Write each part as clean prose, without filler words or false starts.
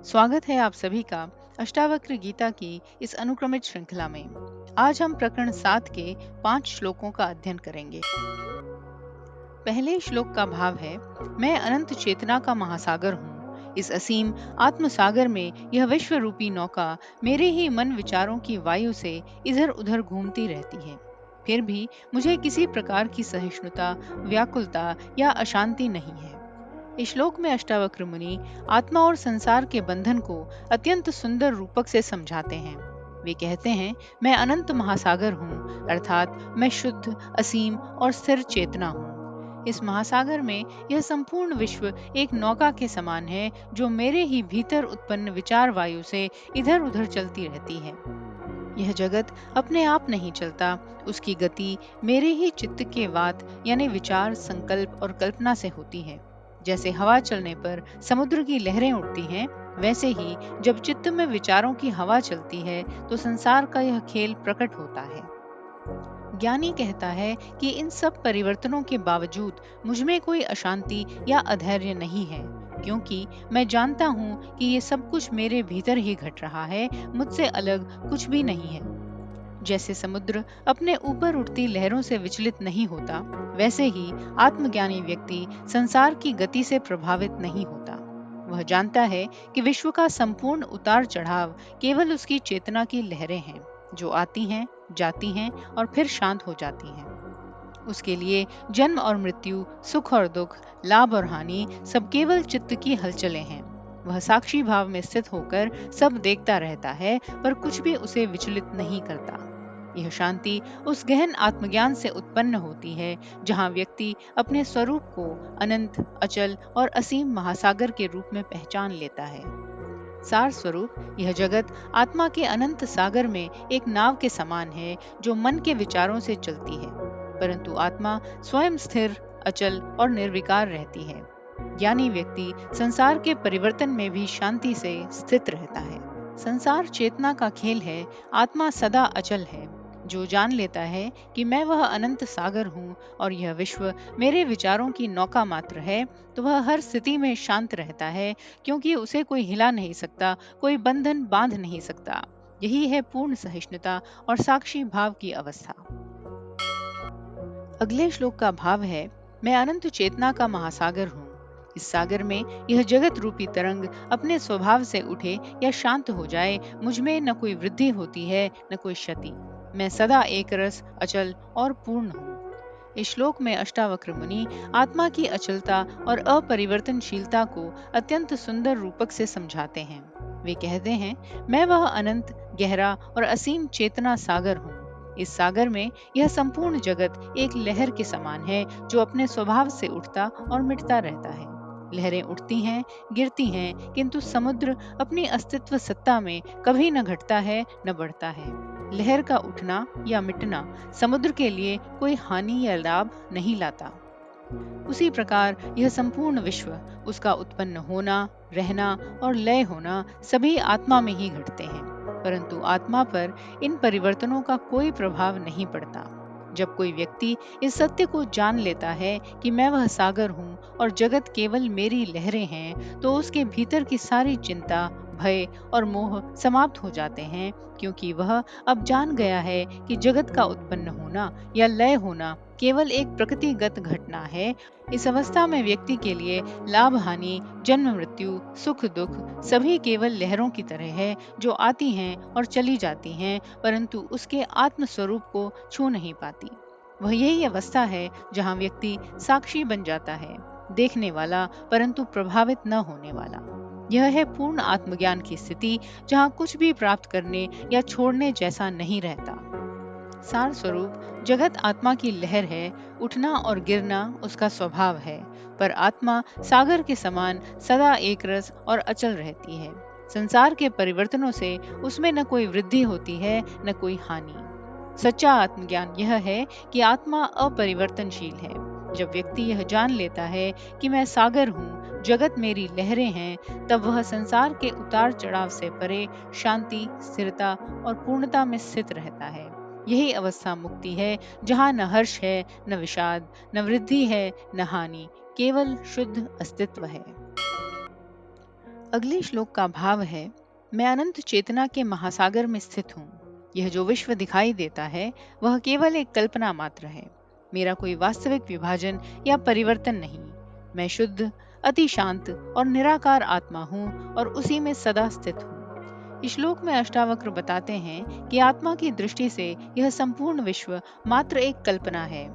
स्वागत है आप सभी का अष्टावक्र गीता की इस अनुक्रमित श्रृंखला में। आज हम प्रकरण 7 के 5 श्लोकों का अध्ययन करेंगे। पहले श्लोक का भाव है, मैं अनंत चेतना का महासागर हूँ। इस असीम आत्म सागर में यह विश्व रूपी नौका मेरे ही मन विचारों की वायु से इधर उधर घूमती रहती है। फिर भी मुझे किसी प्रकार की सहिष्णुता, व्याकुलता या अशांति नहीं है। इस श्लोक में अष्टावक्र मुनि आत्मा और संसार के बंधन को अत्यंत सुंदर रूपक से समझाते हैं। वे कहते हैं, मैं अनंत महासागर हूँ, अर्थात मैं शुद्ध, असीम और स्थिर चेतना हूँ। इस महासागर में यह संपूर्ण विश्व एक नौका के समान है, जो मेरे ही भीतर उत्पन्न विचार वायु से इधर उधर चलती रहती है। यह जगत अपने आप नहीं चलता, उसकी गति मेरे ही चित्त के वात यानी विचार, संकल्प और कल्पना से होती है। जैसे हवा चलने पर समुद्र की लहरें उठती हैं, वैसे ही जब चित्त में विचारों की हवा चलती है तो संसार का यह खेल प्रकट होता है। ज्ञानी कहता है कि इन सब परिवर्तनों के बावजूद मुझ में कोई अशांति या अधैर्य नहीं है, क्योंकि मैं जानता हूँ कि ये सब कुछ मेरे भीतर ही घट रहा है, मुझसे अलग कुछ भी नहीं है। जैसे समुद्र अपने ऊपर उठती लहरों से विचलित नहीं होता, वैसे ही आत्मज्ञानी व्यक्ति संसार की गति से प्रभावित नहीं होता। वह जानता है कि विश्व का संपूर्ण उतार चढ़ाव केवल उसकी चेतना की लहरें हैं, जो आती हैं, जाती हैं और फिर शांत हो जाती हैं। उसके लिए जन्म और मृत्यु, सुख और दुख, लाभ और हानि सब केवल चित्त की हलचलें हैं। वह साक्षी भाव में स्थित होकर सब देखता रहता है, पर कुछ भी उसे विचलित नहीं करता। यह शांति उस गहन आत्मज्ञान से उत्पन्न होती है, जहाँ व्यक्ति अपने स्वरूप को अनंत, अचल और असीम महासागर के रूप में पहचान लेता है। सार स्वरूप यह जगत आत्मा के अनंत सागर में एक नाव के समान है, जो मन के विचारों से चलती है, परंतु आत्मा स्वयं स्थिर, अचल और निर्विकार रहती है। ज्ञानी व्यक्ति संसार के परिवर्तन में भी शांति से स्थित रहता है। संसार चेतना का खेल है, आत्मा सदा अचल है। जो जान लेता है कि मैं वह अनंत सागर हूँ और यह विश्व मेरे विचारों की नौका मात्र है, तो वह हर स्थिति में शांत रहता है, क्योंकि उसे कोई हिला नहीं सकता, कोई बंधन बांध नहीं सकता। यही है पूर्ण सहिष्णुता और साक्षी भाव की अवस्था। अगले श्लोक का भाव है, मैं अनंत चेतना का महासागर हूँ। इस सागर में यह जगत रूपी तरंग अपने स्वभाव से उठे या शांत हो जाए, मुझ में न कोई वृद्धि होती है, न कोई क्षति। मैं सदा एक रस, अचल और पूर्ण हूँ। इस श्लोक में अष्टावक्र मुनि आत्मा की अचलता और अपरिवर्तनशीलता को अत्यंत सुंदर रूपक से समझाते हैं। वे कहते हैं, मैं वह अनंत, गहरा और असीम चेतना सागर हूँ। इस सागर में यह संपूर्ण जगत एक लहर के समान है, जो अपने स्वभाव से उठता और मिटता रहता है। लहरें उठती हैं, गिरती हैं, किंतु समुद्र अपनी अस्तित्व सत्ता में कभी न घटता है, न बढ़ता है। लहर का उठना या मिटना समुद्र के लिए कोई हानि या लाभ नहीं लाता। उसी प्रकार यह संपूर्ण विश्व, उसका उत्पन्न होना, रहना और लय होना सभी आत्मा में ही घटते हैं, परंतु आत्मा पर इन परिवर्तनों का कोई प्रभाव नहीं पड़ता। जब कोई व्यक्ति इस सत्य को जान लेता है कि मैं वह सागर हूँ और जगत केवल मेरी लहरें हैं, तो उसके भीतर की सारी चिंता, भय और मोह समाप्त हो जाते हैं, क्योंकि वह अब जान गया है कि जगत का उत्पन्न होना या लय होना केवल एक प्रकृतिगत घटना है। इस अवस्था में व्यक्ति के लिए लाभ हानि, जन्म मृत्यु, सुख दुख सभी केवल लहरों की तरह है, जो आती हैं और चली जाती हैं, परंतु उसके आत्म स्वरूप को छू नहीं पाती। वह यही अवस्था है जहाँ व्यक्ति साक्षी बन जाता है, देखने वाला परंतु प्रभावित न होने वाला। यह है पूर्ण आत्मज्ञान की स्थिति, जहाँ कुछ भी प्राप्त करने या छोड़ने जैसा नहीं रहता। सार स्वरूप जगत आत्मा की लहर है, उठना और गिरना उसका स्वभाव है, पर आत्मा सागर के समान सदा एक रस और अचल रहती है। संसार के परिवर्तनों से उसमें न कोई वृद्धि होती है, न कोई हानि। सच्चा आत्मज्ञान यह है कि आत्मा अपरिवर्तनशील है। जब व्यक्ति यह जान लेता है कि मैं सागर हूँ, जगत मेरी लहरें हैं, तब वह संसार के उतार चढ़ाव से परे शांति, स्थिरता और पूर्णता में स्थित रहता है। यही अवस्था मुक्ति है, जहाँ न हर्ष है, न विषाद, न वृद्धि है, न हानि, केवल शुद्ध अस्तित्व है। अगले श्लोक का भाव है, मैं अनंत चेतना के महासागर में स्थित हूँ। यह जो विश्व दिखाई देता है वह केवल एक कल्पना मात्र है। मेरा कोई वास्तविक विभाजन या परिवर्तन नहीं। मैं शुद्ध, अति शांत और निराकार आत्मा हूँ और उसी में सदा स्थित हूँ। इस श्लोक में अष्टावक्र बताते हैं कि आत्मा की दृष्टि से यह संपूर्ण विश्व मात्र एक कल्पना है।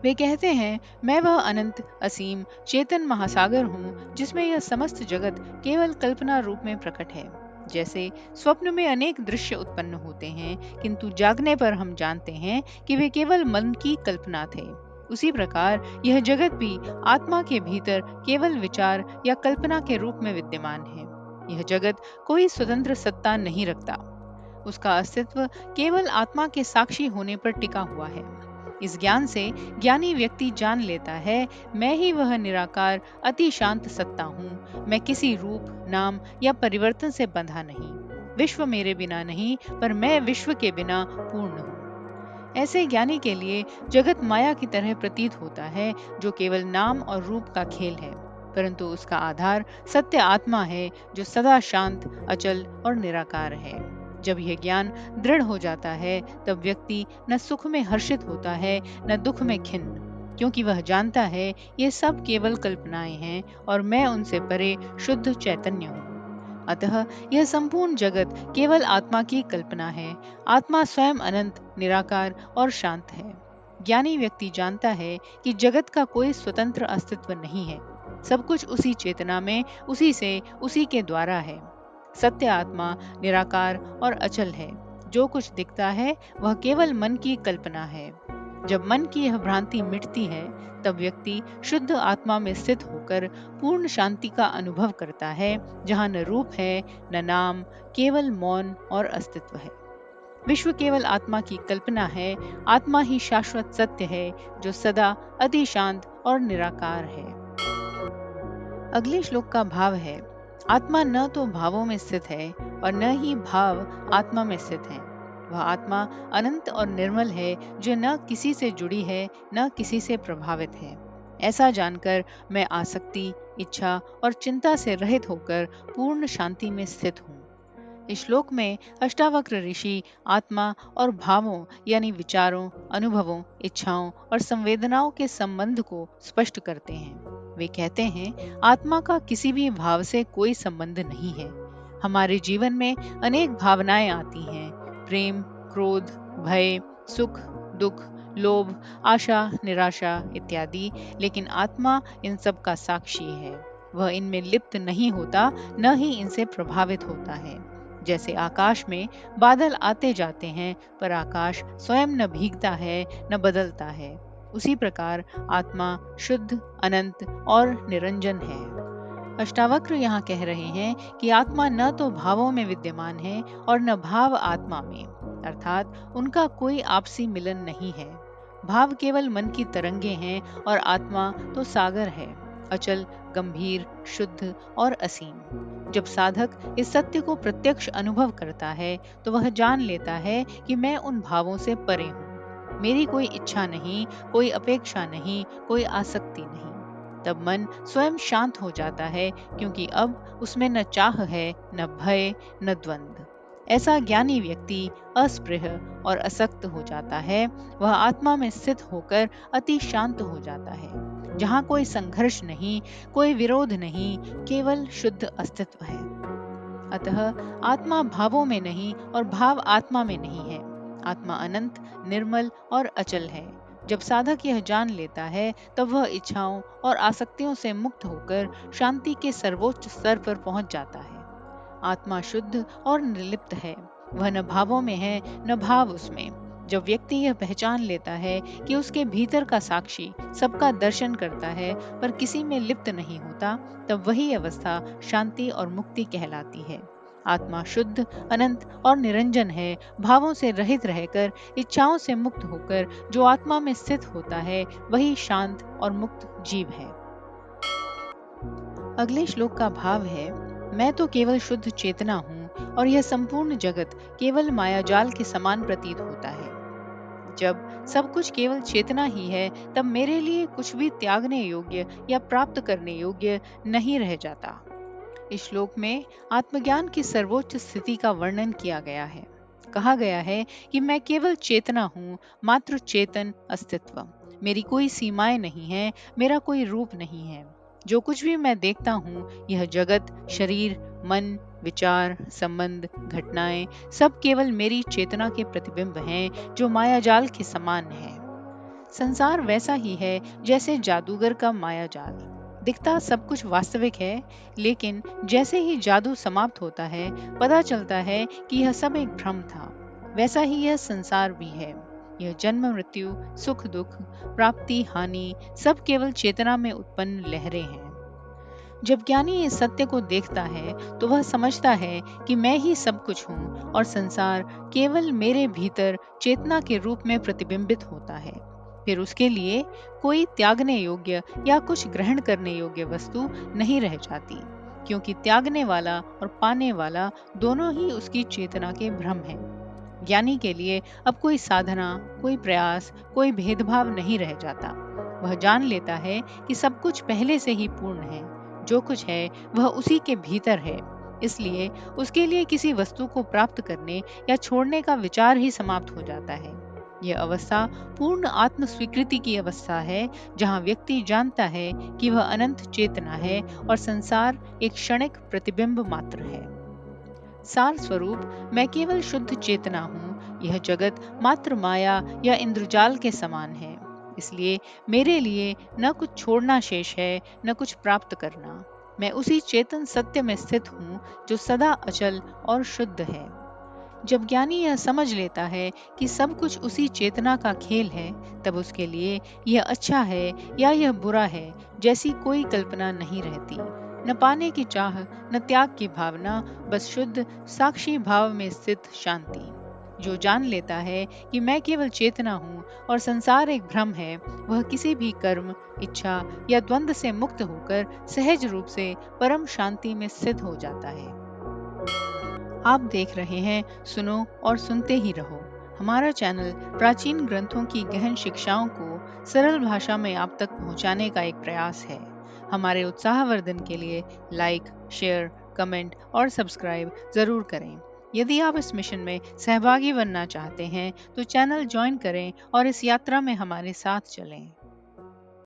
वे कहते हैं, मैं वह अनंत, असीम, चेतन महासागर हूँ जिसमें यह समस्त जगत केवल कल्पना रूप में प्रकट है। जैसे स्वप्न में अनेक दृश्य उत्पन्न होते हैं, किंतु जागने पर हम जानते हैं कि वे केवल मन की कल्पना थे। उसी प्रकार यह जगत भी आत्मा के भीतर केवल विचार या कल्पना के रूप में विद्यमान है। यह जगत कोई स्वतंत्र सत्ता नहीं रखता। उसका अस्तित्व केवल आत्मा के साक्षी होने पर टिका हुआ है। इस ज्ञान से ज्ञानी व्यक्ति जान लेता है, मैं ही वह निराकार अति शांत सत्ता हूँ। मैं किसी रूप, नाम या परिवर्तन से बंधा नहीं। विश्व मेरे बिना नहीं, पर मैं विश्व के बिना पूर्ण हूँ। ऐसे ज्ञानी के लिए जगत माया की तरह प्रतीत होता है, जो केवल नाम और रूप का खेल है, परंतु उसका आधार सत्य आत्मा है, जो सदा शांत, अचल और निराकार है। जब यह ज्ञान दृढ़ हो जाता है, तब व्यक्ति न सुख में हर्षित होता है, न दुख में खिन्न, क्योंकि वह जानता है ये सब केवल कल्पनाएं हैं और मैं उनसे परे शुद्ध चैतन्य हूँ। अतः यह संपूर्ण जगत केवल आत्मा की कल्पना है। आत्मा स्वयं अनंत, निराकार और शांत है। ज्ञानी व्यक्ति जानता है कि जगत का कोई स्वतंत्र अस्तित्व नहीं है। सब कुछ उसी चेतना में, उसी से, उसी के द्वारा है। सत्य आत्मा निराकार और अचल है। जो कुछ दिखता है वह केवल मन की कल्पना है। जब मन की यह भ्रांति मिटती है, तब व्यक्ति शुद्ध आत्मा में स्थित होकर पूर्ण शांति का अनुभव करता है, जहाँ न रूप है, न नाम, केवल मौन और अस्तित्व है। विश्व केवल आत्मा की कल्पना है। आत्मा ही शाश्वत सत्य है, जो सदा अति शांत और निराकार है। अगले श्लोक का भाव है, आत्मा न तो भावों में स्थित है और न ही भाव आत्मा में स्थित है। वह आत्मा अनंत और निर्मल है, जो न किसी से जुड़ी है, न किसी से प्रभावित है। ऐसा जानकर मैं आसक्ति, इच्छा और चिंता से रहित होकर पूर्ण शांति में स्थित हूँ। इस श्लोक में अष्टावक्र ऋषि आत्मा और भावों यानी विचारों, अनुभवों, इच्छाओं और संवेदनाओं के संबंध को स्पष्ट करते हैं। वे कहते हैं, आत्मा का किसी भी भाव से कोई संबंध नहीं है। हमारे जीवन में अनेक भावनाएं आती हैं, प्रेम, क्रोध, भय, सुख, दुख, लोभ, आशा, निराशा इत्यादि, लेकिन आत्मा इन सब का साक्षी है। वह इनमें लिप्त नहीं होता, न ही इनसे प्रभावित होता है। जैसे आकाश में बादल आते जाते हैं, पर आकाश स्वयं न भीगता है, न बदलता है, उसी प्रकार आत्मा शुद्ध, अनंत और निरंजन है। अष्टावक्र यहाँ कह रहे हैं कि आत्मा न तो भावों में विद्यमान है और न भाव आत्मा में, अर्थात उनका कोई आपसी मिलन नहीं है। भाव केवल मन की तरंगे हैं और आत्मा तो सागर है, अचल, गंभीर, शुद्ध और असीम। जब साधक इस सत्य को प्रत्यक्ष अनुभव करता है, तो वह जान लेता है कि मैं उन भावों से परे हूँ। मेरी कोई इच्छा नहीं, कोई अपेक्षा नहीं, कोई आसक्ति नहीं। तब मन स्वयं शांत हो जाता है, क्योंकि अब उसमें न चाह है, न भय, न द्वंद्व। ऐसा ज्ञानी व्यक्ति अस्पृह और असक्त हो जाता है। वह आत्मा में स्थित होकर अति शांत हो जाता है, जहाँ कोई संघर्ष नहीं, कोई विरोध नहीं, केवल शुद्ध अस्तित्व है। अतः आत्मा भावों में नहीं और भाव आत्मा में नहीं है। आत्मा अनंत, निर्मल और अचल है। जब साधक यह जान लेता है, तब वह इच्छाओं और आसक्तियों से मुक्त होकर शांति के सर्वोच्च स्तर पर पहुंच जाता है। आत्मा शुद्ध और निर्लिप्त है। वह न भावों में है, न भाव उसमें। जब व्यक्ति यह पहचान लेता है कि उसके भीतर का साक्षी सबका दर्शन करता है, पर किसी में लिप्त नहीं होता, तब वही अवस्था शांति और मुक्ति कहलाती है। आत्मा शुद्ध, अनंत और निरंजन है। भावों से रहित रहकर, इच्छाओं से मुक्त होकर जो आत्मा में स्थित होता है, वही शांत और मुक्त जीव है। अगले श्लोक का भाव है, मैं तो केवल शुद्ध चेतना हूँ और यह संपूर्ण जगत केवल मायाजाल के समान प्रतीत होता है। जब सब कुछ केवल चेतना ही है, तब मेरे लिए कुछ भी त्यागने योग्य या प्राप्त करने योग्य नहीं रह जाता। इस श्लोक में आत्मज्ञान की सर्वोच्च स्थिति का वर्णन किया गया है। कहा गया है कि मैं केवल चेतना हूँ, मात्र चेतन अस्तित्व। मेरी कोई सीमाएं नहीं है, मेरा कोई रूप नहीं है। जो कुछ भी मैं देखता हूँ, यह जगत, शरीर, मन, विचार, संबंध, घटनाएं, सब केवल मेरी चेतना के प्रतिबिंब हैं जो मायाजाल के समान है। संसार वैसा ही है जैसे जादूगर का माया जाल। दिखता सब कुछ वास्तविक है, लेकिन जैसे ही जादू समाप्त होता है, पता चलता है कि यह सब एक भ्रम था। वैसा ही यह संसार भी है। यह जन्म मृत्यु, सुख दुख, प्राप्ति हानि, सब केवल चेतना में उत्पन्न लहरें हैं। जब ज्ञानी इस सत्य को देखता है तो वह समझता है कि मैं ही सब कुछ हूँ और संसार केवल मेरे भीतर चेतना के रूप में प्रतिबिंबित होता है। फिर उसके लिए कोई त्यागने योग्य या कुछ ग्रहण करने योग्य वस्तु नहीं रह जाती, क्योंकि त्यागने वाला और पाने वाला दोनों ही उसकी चेतना के भ्रम हैं। ज्ञानी के लिए अब कोई साधना, कोई प्रयास, कोई भेदभाव नहीं रह जाता। वह जान लेता है कि सब कुछ पहले से ही पूर्ण है। जो कुछ है वह उसी के भीतर है। इसलिए उसके लिए किसी वस्तु को प्राप्त करने या छोड़ने का विचार ही समाप्त हो जाता है। यह अवस्था पूर्ण आत्म स्वीकृति की अवस्था है, जहाँ व्यक्ति जानता है कि वह अनंत चेतना है और संसार एक क्षणिक प्रतिबिंब मात्र है। सार स्वरूप मैं केवल शुद्ध चेतना हूँ। यह जगत मात्र माया या इंद्रजाल के समान है। इसलिए मेरे लिए न कुछ छोड़ना शेष है, न कुछ प्राप्त करना। मैं उसी चेतन सत्य में स्थित हूँ जो सदा अचल और शुद्ध है। जब ज्ञानी यह समझ लेता है कि सब कुछ उसी चेतना का खेल है, तब उसके लिए यह अच्छा है या यह बुरा है जैसी कोई कल्पना नहीं रहती। न पाने की चाह, न त्याग की भावना, बस शुद्ध साक्षी भाव में स्थित शांति। जो जान लेता है कि मैं केवल चेतना हूँ और संसार एक भ्रम है, वह किसी भी कर्म, इच्छा या द्वंद्व से मुक्त होकर सहज रूप से परम शांति में स्थित हो जाता है। आप देख रहे हैं सुनो और सुनते ही रहो। हमारा चैनल प्राचीन ग्रंथों की गहन शिक्षाओं को सरल भाषा में आप तक पहुंचाने का एक प्रयास है। हमारे उत्साहवर्धन के लिए लाइक, शेयर, कमेंट और सब्सक्राइब जरूर करें। यदि आप इस मिशन में सहभागी बनना चाहते हैं तो चैनल ज्वाइन करें और इस यात्रा में हमारे साथ चलें।